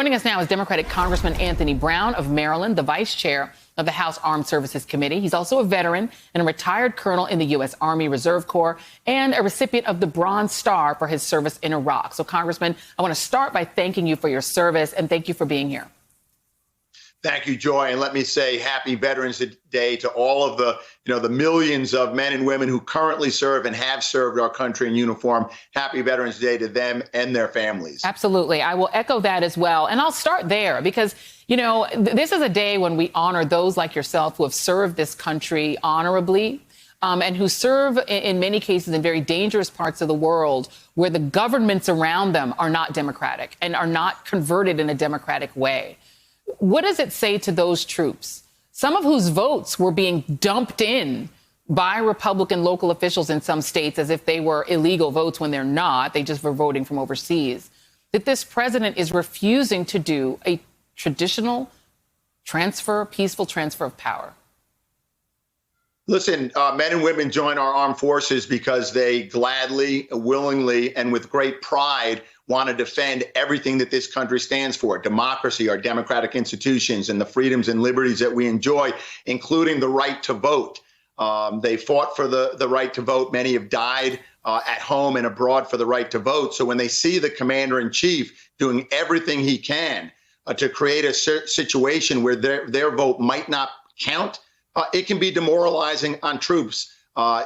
Joining us now is Democratic Congressman Anthony Brown of Maryland, the vice chair of the House Armed Services Committee. He's also a veteran and a retired colonel in the U.S. Army Reserve Corps and a recipient of the Bronze Star for his service in Iraq. So, Congressman, I want to start by thanking you for your service and thank you for being here. Thank you, Joy. And let me say happy Veterans Day to all of the millions of men and women who currently serve and have served our country in uniform. Happy Veterans Day to them and their families. Absolutely. I will echo that as well. And I'll start there because, this is a day when we honor those like yourself who have served this country honorably. And who serve, in many cases, in very dangerous parts of the world where the governments around them are not democratic and are not converted in a democratic way. What does it say to those troops, some of whose votes were being dumped in by Republican local officials in some states as if they were illegal votes when they're not, they just were voting from overseas, that this president is refusing to do a traditional peaceful transfer of power? Listen, men and women join our armed forces because they gladly, willingly, and with great pride want to defend everything that this country stands for: democracy, our democratic institutions, and the freedoms and liberties that we enjoy, including the right to vote. They fought for the right to vote. Many have died at home and abroad for the right to vote. So when they see the commander in chief doing everything he can to create a situation where their vote might not count, it can be demoralizing on troops.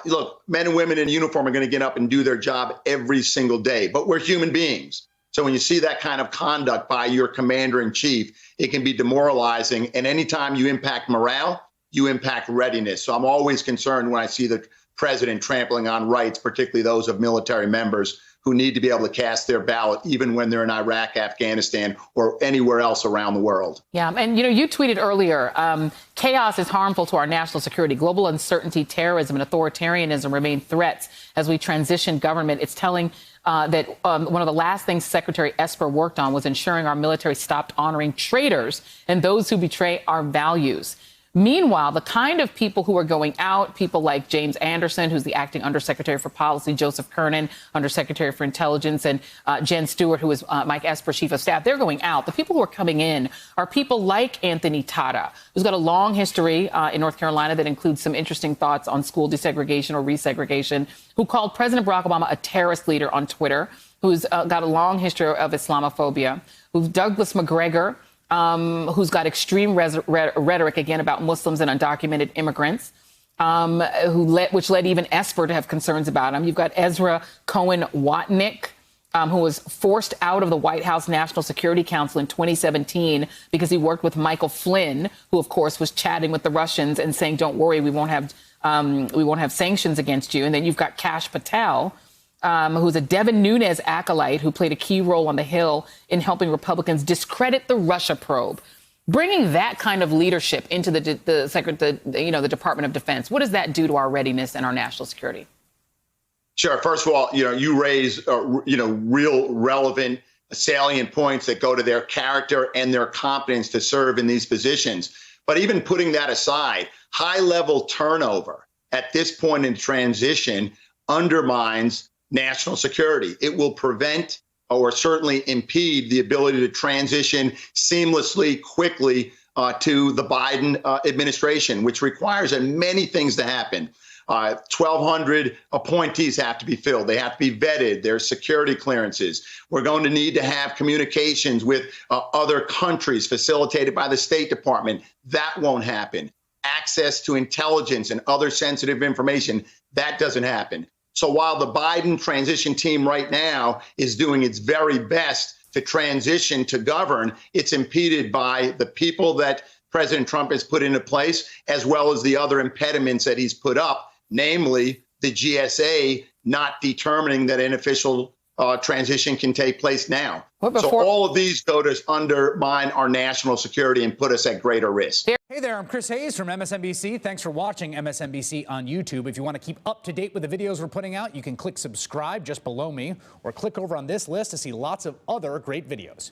Look, men and women in uniform are going to get up and do their job every single day, but we're human beings. So when you see that kind of conduct by your commander in chief, it can be demoralizing. And anytime you impact morale, you impact readiness. So I'm always concerned when I see the president trampling on rights, particularly those of military members who need to be able to cast their ballot even when they're in Iraq, Afghanistan, or anywhere else around the world. Yeah. And, you tweeted earlier, chaos is harmful to our national security. Global uncertainty, terrorism, and authoritarianism remain threats as we transition government. It's telling that one of the last things Secretary Esper worked on was ensuring our military stopped honoring traitors and those who betray our values. Meanwhile, the kind of people who are going out, people like James Anderson, who's the acting undersecretary for policy, Joseph Kernan, undersecretary for intelligence, and Jen Stewart, who is Mike Esper's chief of staff, they're going out. The people who are coming in are people like Anthony Tata, who's got a long history in North Carolina that includes some interesting thoughts on school desegregation or resegregation, who called President Barack Obama a terrorist leader on Twitter, who's got a long history of Islamophobia, who's Douglas McGregor, who's got extreme rhetoric, again, about Muslims and undocumented immigrants, which led even Esper to have concerns about him. You've got Ezra Cohen Watnick, who was forced out of the White House National Security Council in 2017 because he worked with Michael Flynn, who, of course, was chatting with the Russians and saying, don't worry, we won't have sanctions against you. And then you've got Kash Patel, who's a Devin Nunes acolyte who played a key role on the Hill in helping Republicans discredit the Russia probe. Bringing that kind of leadership into the Department of Defense, what does that do to our readiness and our national security? Sure. First of all, you raise, real relevant, salient points that go to their character and their competence to serve in these positions. But even putting that aside, high-level turnover at this point in transition undermines national security. It will prevent or certainly impede the ability to transition seamlessly, quickly to the Biden administration, which requires many things to happen. 1,200 appointees have to be filled. They have to be vetted. There's security clearances. We're going to need to have communications with other countries facilitated by the State Department. That won't happen. Access to intelligence and other sensitive information, that doesn't happen. So while the Biden transition team right now is doing its very best to transition to govern, it's impeded by the people that President Trump has put into place, as well as the other impediments that he's put up, namely the GSA not determining that an official transition can take place now. So all of these go to undermine our national security and put us at greater risk. Hey there, I'm Chris Hayes from MSNBC. Thanks for watching MSNBC on YouTube. If you want to keep up to date with the videos we're putting out, you can click subscribe just below me or click over on this list to see lots of other great videos.